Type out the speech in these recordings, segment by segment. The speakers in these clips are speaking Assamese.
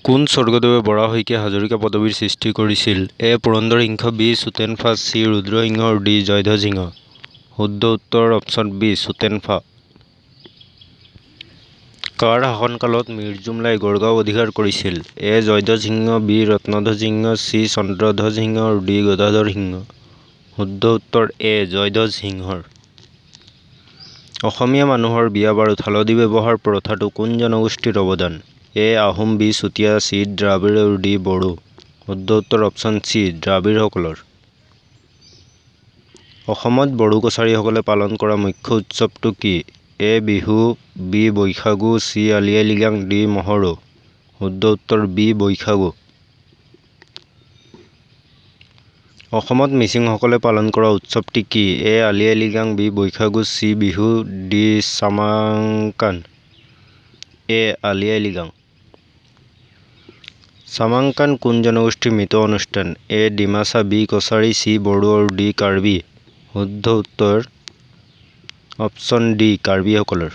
কোন স্বৰ্গদেৱে বৰা শইকীয়া হাজৰিকা পদবীৰ সৃষ্টি কৰিছিল? A. Purandar Singha, B. Sutenpha, C. Rudrasingha, D. Jayadhwaj Singha. শুদ্ধ উত্তৰ অপচন বি চুতেনফা। কাৰ শাসনকালত মিৰ্জুমলাই গড়গাঁও অধিকাৰ কৰিছিল? এ. জয়ধ্বজ সিংহ, বি. ৰত্নধ্বজ সিংহ, চি. চন্দ্ৰধ্বজ সিংহ, ডি. গদাধৰ সিংহ। শুদ্ধ উত্তৰ এ. জয়ধ্বজ সিংহৰ। অসমীয়া মানুহৰ বিয়া বাৰুত হালধি ব্যৱহাৰ প্ৰথাটো কোন জনগোষ্ঠীৰ অৱদান? এ. আহোম, বি. চুতীয়া, চি. দ্ৰাবিড় আৰু ডি. বড়ো। শুদ্ধ উত্তৰ অপচন চি দ্ৰাবিড়সকলৰ। অসমত বড়ো কছাৰীসকলে পালন কৰা মুখ্য উৎসৱটো কি? এ. বিহু, বি. বৈশাগু, চি. আলি আই লৃগাং, ডি. মহোহো। শুদ্ধ উত্তৰ বি. বৈশাগু। অসমত মিচিংসকলে পালন কৰা উৎসৱটি কি? A. Ali Aye Ligang, B. Baishagu, C. Bihu, D. Chomangkan. A. Ali Aye Ligang. Chomangkan কোন জনগোষ্ঠীৰ মৃত অনুষ্ঠান? A. Dimasa, B. Kachari, C. Bodo আৰু ডি. কাৰ্বি। শুদ্ধ উত্তৰ অপচন ডি কাৰ্বিসকলৰ।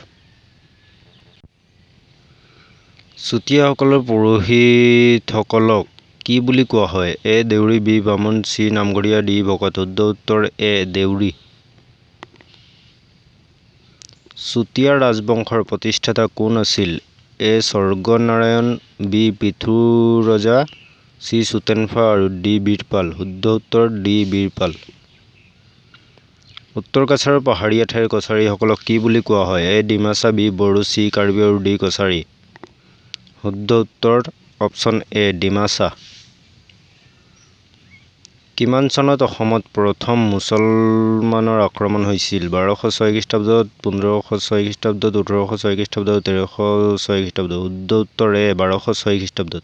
চুতীয়াসকলৰ পুৰোহিতসকলক কি বুলি কোৱা হয়? এ. দেউৰী, বি. বামুণ, চি. নামঘৰীয়া, ডি. ভকত। শুদ্ধ উত্তৰ এ. দেউৰী। চুতীয়া ৰাজবংশৰ প্ৰতিষ্ঠাতা কোন আছিল? এ. স্বৰ্গনাৰায়ণ, বি. পৃথুৰজা, চি. চুতেনফা আৰু ডি. বীৰপাল। শুদ্ধ উত্তৰ ডি. বীৰপাল। উত্তৰ কাছাৰৰ পাহাৰীয়া ঠাইৰ কছাৰীসকলক কি বুলি কোৱা হয়? এ. ডিমাচা, বি. বড়ো, চি. কাৰ্বি আৰু ডি. কছাৰী। শুদ্ধ উত্তৰ অপচন এ. ডিমাচা। কিমান চনত অসমত প্ৰথম মুছলমানৰ আক্ৰমণ হৈছিল? 1206 খ্ৰীষ্টাব্দত, 1506 খ্ৰীষ্টাব্দত, 1806 খ্ৰীষ্টাব্দত, 1306 খ্ৰীষ্টাব্দত। শুদ্ধ উত্তৰ এ. 1206 খ্ৰীষ্টাব্দত।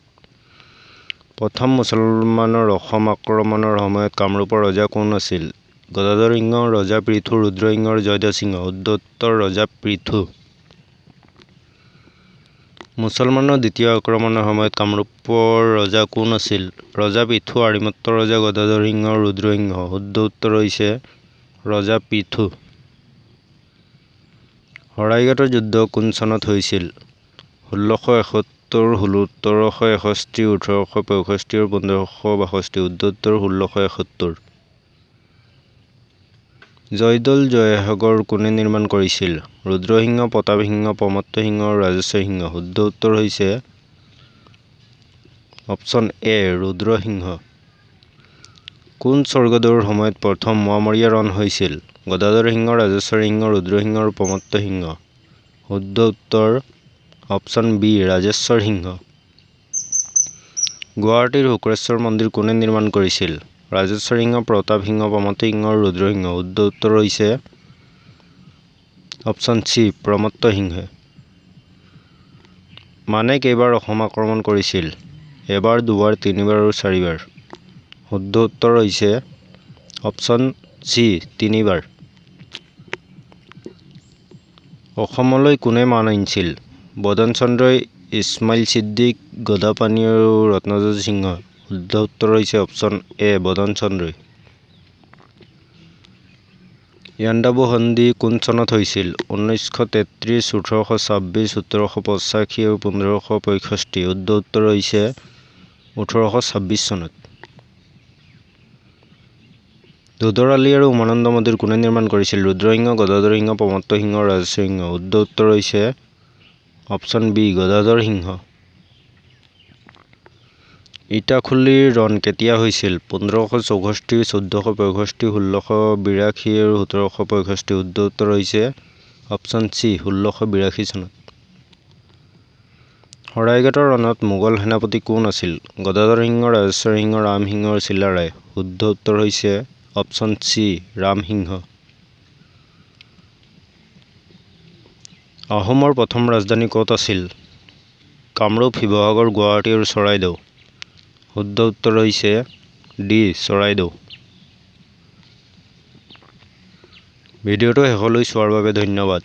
প্ৰথম মুছলমানৰ অসম আক্ৰমণৰ সময়ত কামৰূপৰ ৰজা কোন আছিল? গদাধৰ সিংহ, ৰজা পৃথু, ৰুদ্ৰসিংহ, জয়ধ্বজ সিংহ। শুদ্ধ উত্তৰ ৰজা পৃথু। মুছলমানৰ দ্বিতীয় আক্ৰমণৰ সময়ত কামৰূপৰ ৰজা কোন আছিল? ৰজা পৃথু, আৰিমত্ত ৰজা গদাধৰ সিংহ, ৰুদ্ৰসিংহ। শুদ্ধ উত্তৰ হৈছে ৰজা পৃথু। শৰাইঘাটৰ যুদ্ধ কোন চনত হৈছিল? 1671, 1761, 1865 আৰু 1562। শুদ্ধ উত্তৰ 1671। জয়দৌল জয়সাগৰ কোনে নিৰ্মাণ কৰিছিল? ৰুদ্ৰসিংহ, প্ৰতাপ সিংহ, প্ৰমত্ত সিংহ আৰু ৰাজেশ্বৰ সিংহ। শুদ্ধ উত্তৰ হৈছে অপচন এ ৰুদ্ৰসিংহ। কোন স্বৰ্গদেউৰ সময়ত প্ৰথম মোৱামৰীয়া ৰণ হৈছিল? গদাধৰ সিংহ, ৰাজেশ্বৰ সিংহ, ৰুদ্ৰসিংহ আৰু প্ৰমত্ত সিংহ। শুদ্ধ উত্তৰ অপচন বি ৰাজেশ্বৰ সিংহ। গুৱাহাটীৰ শুক্ৰেশ্বৰ মন্দিৰ কোনে নিৰ্মাণ কৰিছিল? ৰাজেশ্বৰ সিংহ, প্ৰতাপ সিংহ, প্ৰমত্ত সিংহ আৰু ৰুদ্ৰসিংহ। শুদ্ধ উত্তৰ হৈছে অপচন চি প্ৰমত্ত সিংহে। মানে কেইবাৰ অসম আক্ৰমণ কৰিছিল? এবাৰ, দুবাৰ, তিনিবাৰ আৰু চাৰিবাৰ। শুদ্ধ উত্তৰ হৈছে অপচন চি তিনিবাৰ। অসমলৈ কোনে মান আনিছিল? বদন চন্দ্ৰই, ইছমাইল ছিদ্দিক, গদাপাণি আৰু ৰত্নধ্বজ সিংহই। শুদ্ধ উত্তৰ হৈছে অপচন এ বদন চন্দ্ৰই। ইয়াণ্ডাবু সন্ধি কোন চনত হৈছিল? 1933, 1826, 1785 আৰু 1565। শুদ্ধ উত্তৰ হৈছে 1826 চনত। দুধৰ আলি আৰু উমানন্দ মন্দিৰ কোনে নিৰ্মাণ কৰিছিল? ৰুদ্ৰসিংহ, গদাধৰ সিংহ, প্ৰমত্ত সিংহ আৰু ৰাজেশ্বৰ সিংহ। শুদ্ধ উত্তৰ হৈছে অপচন বি গদাধৰ সিংহ। ইটাখুলিৰ ৰণ কেতিয়া হৈছিল? 1564, 1465, 1682 আৰু 1765। শুদ্ধ উত্তৰ হৈছে অপচন চি 1682 চনত। শৰাইঘাটৰ ৰণত মোগল সেনাপতি কোন আছিল? গদাধৰ সিংহ, ৰাজেশ্বৰ সিংহ, ৰাম সিংহ আৰু চিলাৰায়। শুদ্ধ উত্তৰ হৈছে অপচন চি ৰাম সিংহ। আহোমৰ প্ৰথম ৰাজধানী ক'ত আছিল? কামৰূপ, শিৱসাগৰ, গুৱাহাটী আৰু চৰাইদেউ। শুদ্ধ উত্তৰ হৈছে ডি চৰাইদেউ। ভিডিঅ'টো শেষলৈ চোৱাৰ বাবে ধন্যবাদ।